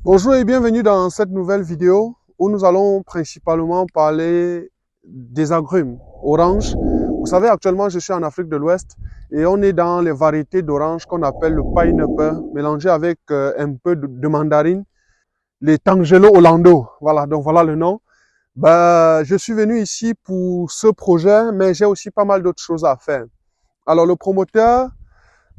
Bonjour et bienvenue dans cette nouvelle vidéo où nous allons principalement parler des agrumes, orange. Vous savez, actuellement, je suis en Afrique de l'Ouest et on est dans les variétés d'orange qu'on appelle le pineapple, mélangé avec un peu de mandarine, les Tangelo Orlando. Voilà, donc voilà le nom. Je suis venu ici pour ce projet, mais j'ai aussi pas mal d'autres choses à faire. Alors, le promoteur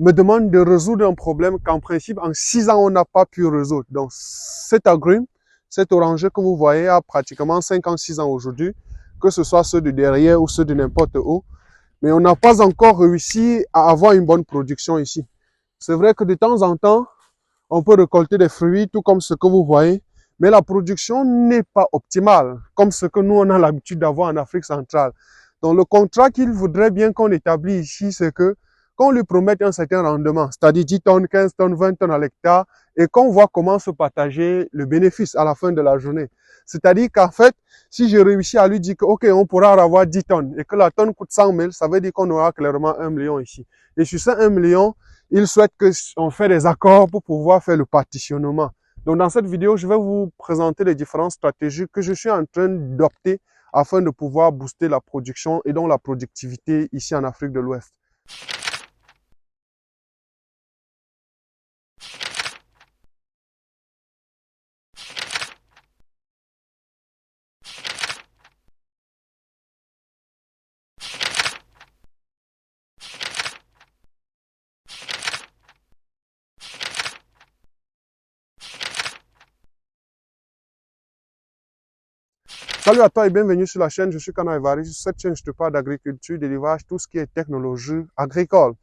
me demande de résoudre un problème qu'en principe, en 6 ans, on n'a pas pu résoudre. Donc, cet agrume, cet oranger que vous voyez a pratiquement 56 ans aujourd'hui, que ce soit ceux de derrière ou ceux de n'importe où. Mais on n'a pas encore réussi à avoir une bonne production ici. C'est vrai que de temps en temps, on peut récolter des fruits, tout comme ce que vous voyez, mais la production n'est pas optimale, comme ce que nous, on a l'habitude d'avoir en Afrique centrale. Donc, le contrat qu'il voudrait bien qu'on établisse ici, c'est que qu'on lui promette un certain rendement, c'est-à-dire 10 tonnes, 15 tonnes, 20 tonnes à l'hectare, et qu'on voit comment se partager le bénéfice à la fin de la journée. C'est-à-dire qu'en fait, si je réussis à lui dire que, OK, on pourra avoir 10 tonnes, et que la tonne coûte 100 000, ça veut dire qu'on aura clairement 1 million ici. Et sur ces 1 million, il souhaite qu'on fasse des accords pour pouvoir faire le partitionnement. Donc, dans cette vidéo, je vais vous présenter les différentes stratégies que je suis en train d'opter afin de pouvoir booster la production et donc la productivité ici en Afrique de l'Ouest. Salut à toi et bienvenue sur la chaîne, je suis Kana Evari. Sur cette chaîne, je te parle d'agriculture, d'élevage, tout ce qui est technologie agricole.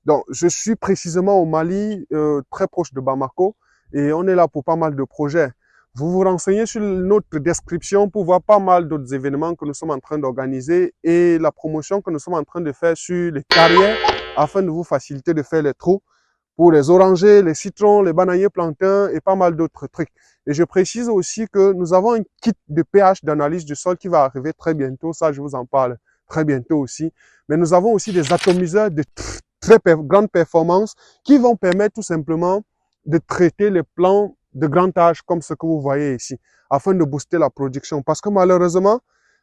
Donc, je suis précisément au Mali, très proche de Bamako, et on est là pour pas mal de projets. Vous vous renseignez sur notre description pour voir pas mal d'autres événements que nous sommes en train d'organiser et la promotion que nous sommes en train de faire sur les carrières afin de vous faciliter de faire les trous pour les orangers, les citrons, les bananiers plantains et pas mal d'autres trucs. Et je précise aussi que nous avons un kit de pH d'analyse du sol qui va arriver très bientôt. Ça, je vous en parle très bientôt aussi. Mais nous avons aussi des atomiseurs de très grande performance qui vont permettre tout simplement de traiter les plants de grand âge comme ce que vous voyez ici, afin de booster la production. Parce que malheureusement,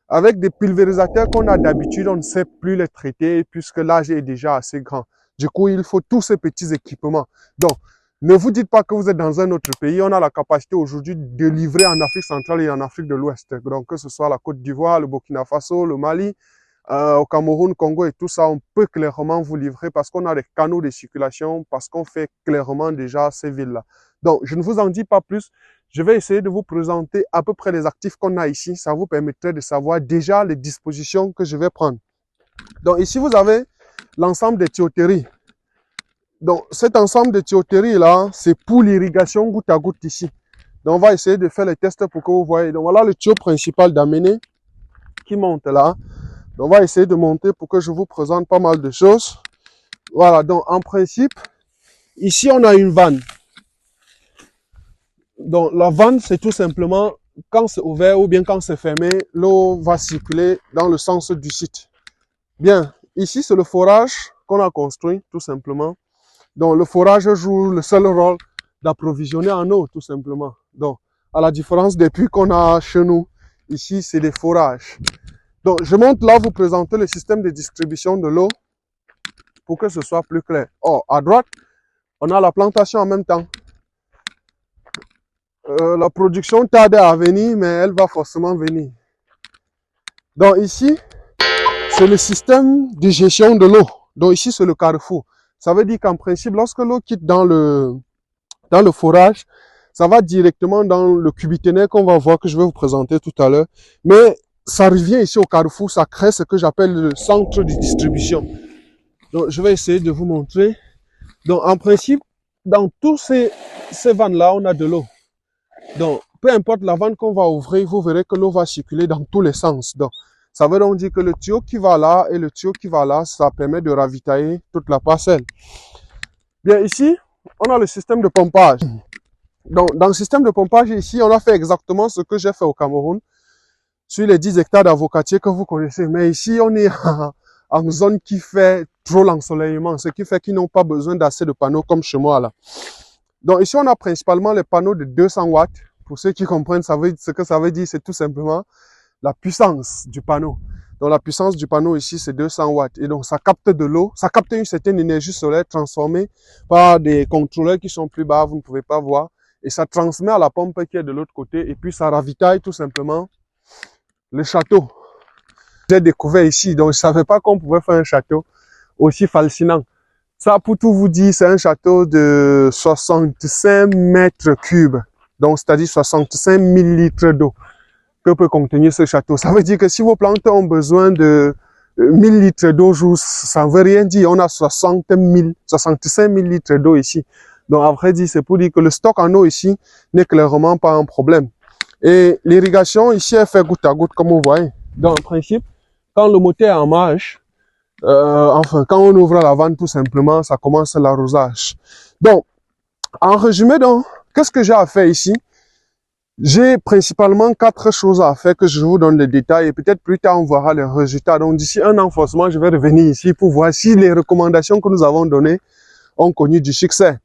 avec des pulvérisateurs qu'on a d'habitude, on ne sait plus les traiter puisque l'âge est déjà assez grand. Du coup, il faut tous ces petits équipements. Donc, ne vous dites pas que vous êtes dans un autre pays. On a la capacité aujourd'hui de livrer en Afrique centrale et en Afrique de l'Ouest. Donc, que ce soit la Côte d'Ivoire, le Burkina Faso, le Mali, au Cameroun, Congo et tout ça, on peut clairement vous livrer parce qu'on a des canaux de circulation, parce qu'on fait clairement déjà ces villes-là. Donc, je ne vous en dis pas plus. Je vais essayer de vous présenter à peu près les actifs qu'on a ici. Ça vous permettrait de savoir déjà les dispositions que je vais prendre. Donc, ici, vous avez l'ensemble des tuyauteries. Donc, cet ensemble de tuyauteries là, c'est pour l'irrigation goutte à goutte ici. Donc, on va essayer de faire les tests pour que vous voyez. Donc, voilà le tuyau principal d'amener qui monte là. Donc, on va essayer de monter pour que je vous présente pas mal de choses. Voilà, donc en principe, ici, on a une vanne. Donc, la vanne, c'est tout simplement, quand c'est ouvert ou bien quand c'est fermé, l'eau va circuler dans le sens du site. Bien, ici, c'est le forage qu'on a construit, tout simplement. Donc, le forage joue le seul rôle d'approvisionner en eau, tout simplement. Donc, à la différence des puits qu'on a chez nous, ici, c'est des forages. Donc, je monte là vous présenter le système de distribution de l'eau pour que ce soit plus clair. Oh, à droite, on a la plantation en même temps. La production tarde à venir, mais elle va forcément venir. Donc, ici, c'est le système de gestion de l'eau. Donc, ici, c'est le carrefour. Ça veut dire qu'en principe, lorsque l'eau quitte dans le forage, ça va directement dans le cubiténaire qu'on va voir, que je vais vous présenter tout à l'heure. Mais ça revient ici au carrefour, ça crée ce que j'appelle le centre de distribution. Donc, je vais essayer de vous montrer. Donc, en principe, dans tous ces vannes-là, on a de l'eau. Donc, peu importe la vanne qu'on va ouvrir, vous verrez que l'eau va circuler dans tous les sens. Donc, ça veut donc dire que le tuyau qui va là et le tuyau qui va là, ça permet de ravitailler toute la parcelle. Bien, ici, on a le système de pompage. Donc, dans le système de pompage ici, on a fait exactement ce que j'ai fait au Cameroun sur les 10 hectares d'avocatiers que vous connaissez. Mais ici, on est en zone qui fait trop l'ensoleillement, ce qui fait qu'ils n'ont pas besoin d'assez de panneaux comme chez moi là. Donc ici, on a principalement les panneaux de 200 watts. Pour ceux qui comprennent ce que ça veut dire, c'est tout simplement la puissance du panneau. Donc la puissance du panneau ici, c'est 200 watts. Et donc ça capte de l'eau, ça capte une certaine énergie solaire transformée par des contrôleurs qui sont plus bas, vous ne pouvez pas voir. Et ça transmet à la pompe qui est de l'autre côté. Et puis ça ravitaille tout simplement le château. J'ai découvert ici, donc je ne savais pas qu'on pouvait faire un château aussi fascinant. Ça, pour tout vous dire, c'est un château de 65 mètres cubes. Donc, c'est-à-dire 65 000 litres d'eau que peut contenir ce château. Ça veut dire que si vos plantes ont besoin de 1000 litres d'eau jour, ça ne veut rien dire. On a 65 000 litres d'eau ici. Donc, à vrai dire, c'est pour dire que le stock en eau ici n'est clairement pas un problème. Et l'irrigation ici, elle fait goutte à goutte, comme vous voyez. Donc, en principe, quand le moteur est en marche, quand on ouvre la vanne, tout simplement, ça commence l'arrosage. Donc, en résumé, donc, qu'est-ce que j'ai à faire ici? J'ai principalement 4 choses à faire que je vous donne les détails et peut-être plus tard on verra les résultats. Donc, d'ici un an, forcément, je vais revenir ici pour voir si les recommandations que nous avons données ont connu du succès.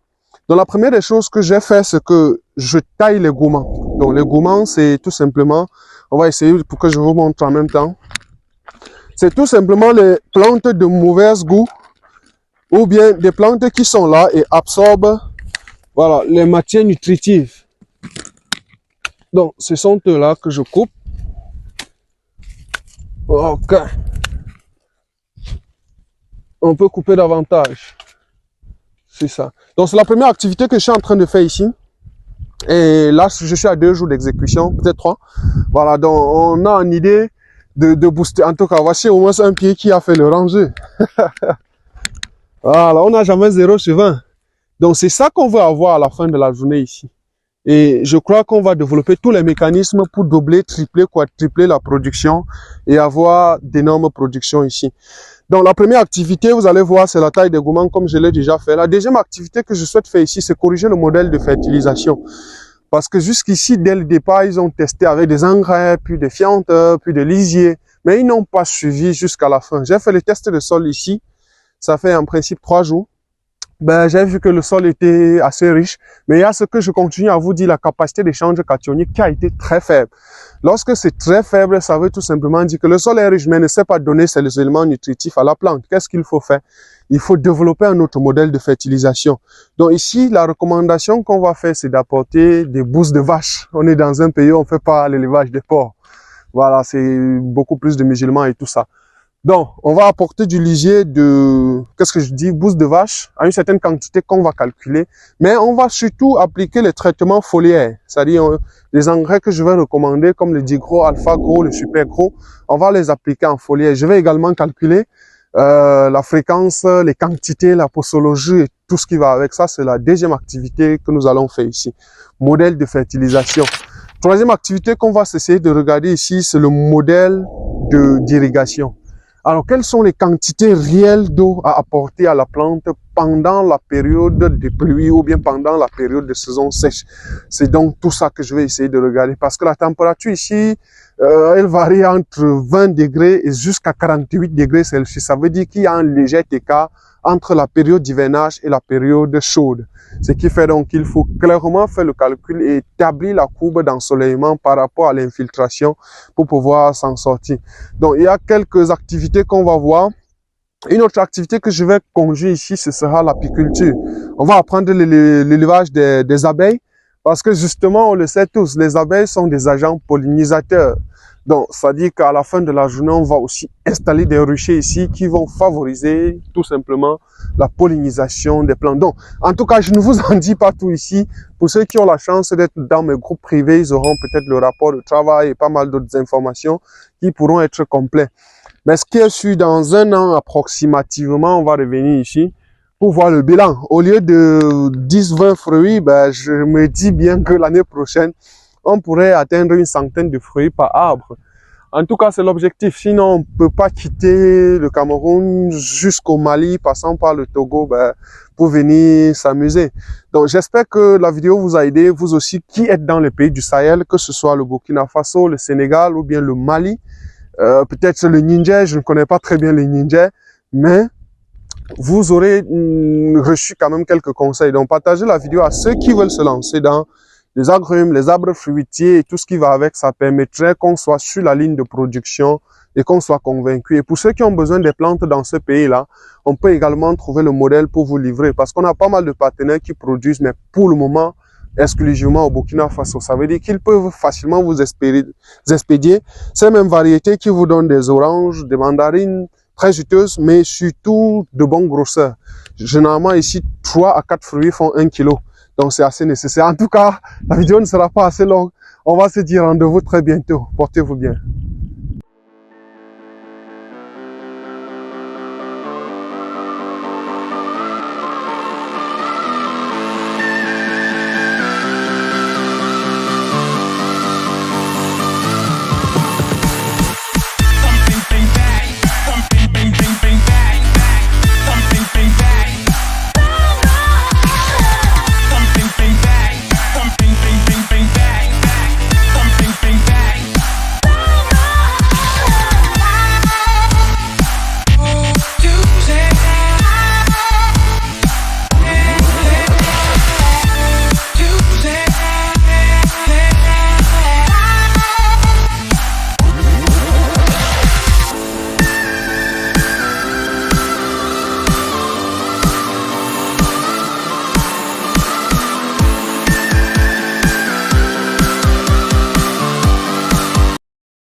Donc, la première des choses que j'ai fait, c'est que je taille les gourmands. Donc, les gourmands, c'est tout simplement, on va essayer pour que je vous montre en même temps. C'est tout simplement les plantes de mauvaise goût ou bien des plantes qui sont là et absorbent, voilà, les matières nutritives. Donc, ce sont eux-là que je coupe. Ok. On peut couper davantage. C'est ça. Donc, c'est la première activité que je suis en train de faire ici. Et là, je suis à 2 jours d'exécution, peut-être 3. Voilà, donc on a une idée de booster. En tout cas, voici au moins un pied qui a fait le rangé. Voilà, on n'a jamais 0 sur 20. Donc, c'est ça qu'on veut avoir à la fin de la journée ici. Et je crois qu'on va développer tous les mécanismes pour doubler, tripler, quadrupler la production et avoir d'énormes productions ici. Donc, la première activité, vous allez voir, c'est la taille des gourmands, comme je l'ai déjà fait. La deuxième activité que je souhaite faire ici, c'est corriger le modèle de fertilisation. Parce que jusqu'ici, dès le départ, ils ont testé avec des engrais, puis des fientes, puis des lisiers, mais ils n'ont pas suivi jusqu'à la fin. J'ai fait le test de sol ici. Ça fait en principe 3 jours. Ben, j'ai vu que le sol était assez riche, mais il y a ce que je continue à vous dire, la capacité d'échange cationique qui a été très faible. Lorsque c'est très faible, ça veut tout simplement dire que le sol est riche, mais ne sait pas donner ces éléments nutritifs à la plante. Qu'est-ce qu'il faut faire? Il faut développer un autre modèle de fertilisation. Donc ici, la recommandation qu'on va faire, c'est d'apporter des bousses de vache. On est dans un pays où on ne fait pas l'élevage des porcs. Voilà, c'est beaucoup plus de musulmans et tout ça. Donc, on va apporter du lisier de, qu'est-ce que je dis, bouse de vache, à une certaine quantité qu'on va calculer. Mais on va surtout appliquer les traitements foliaires, c'est-à-dire les engrais que je vais recommander, comme le Digro, Alpha Gros, le Super Gros, on va les appliquer en foliaire. Je vais également calculer la fréquence, les quantités, la posologie et tout ce qui va avec ça. C'est la deuxième activité que nous allons faire ici. Modèle de fertilisation. Troisième activité qu'on va essayer de regarder ici, c'est le modèle d'irrigation. Alors, quelles sont les quantités réelles d'eau à apporter à la plante pendant la période de pluie ou bien pendant la période de saison sèche? C'est donc tout ça que je vais essayer de regarder parce que la température ici, elle varie entre 20 degrés et jusqu'à 48 degrés Celsius. Ça veut dire qu'il y a un léger écart entre la période d'hivernage et la période chaude. Ce qui fait donc qu'il faut clairement faire le calcul et établir la courbe d'ensoleillement par rapport à l'infiltration pour pouvoir s'en sortir. Donc, il y a quelques activités qu'on va voir. Une autre activité que je vais conduire ici, ce sera l'apiculture. On va apprendre l'élevage des abeilles parce que justement, on le sait tous, les abeilles sont des agents pollinisateurs. Donc, ça dit qu'à la fin de la journée, on va aussi installer des ruchers ici qui vont favoriser tout simplement la pollinisation des plantes. Donc, en tout cas, je ne vous en dis pas tout ici. Pour ceux qui ont la chance d'être dans mes groupes privés, ils auront peut-être le rapport de travail et pas mal d'autres informations qui pourront être complets. Mais ce qui est sûr, dans un an approximativement, on va revenir ici pour voir le bilan. Au lieu de 10-20 fruits, ben, je me dis bien que l'année prochaine, on pourrait atteindre une centaine de fruits par arbre. En tout cas, c'est l'objectif. Sinon, on ne peut pas quitter le Cameroun jusqu'au Mali, passant par le Togo, ben, pour venir s'amuser. Donc, j'espère que la vidéo vous a aidé, vous aussi qui êtes dans les pays du Sahel, que ce soit le Burkina Faso, le Sénégal ou bien le Mali. Peut-être le Niger, je ne connais pas très bien les Niger, mais vous aurez reçu quand même quelques conseils. Donc, partagez la vidéo à ceux qui veulent se lancer dans les agrumes, les arbres fruitiers et tout ce qui va avec. Ça permettrait qu'on soit sur la ligne de production et qu'on soit convaincu. Et pour ceux qui ont besoin des plantes dans ce pays-là, on peut également trouver le modèle pour vous livrer parce qu'on a pas mal de partenaires qui produisent, mais pour le moment, exclusivement au Burkina Faso. Ça veut dire qu'ils peuvent facilement vous expédier ces mêmes variétés qui vous donnent des oranges, des mandarines très juteuses, mais surtout de bonne grosseur. Généralement, ici, 3 à 4 fruits font 1 kilo. Donc, c'est assez nécessaire. En tout cas, la vidéo ne sera pas assez longue. On va se dire rendez-vous très bientôt. Portez-vous bien.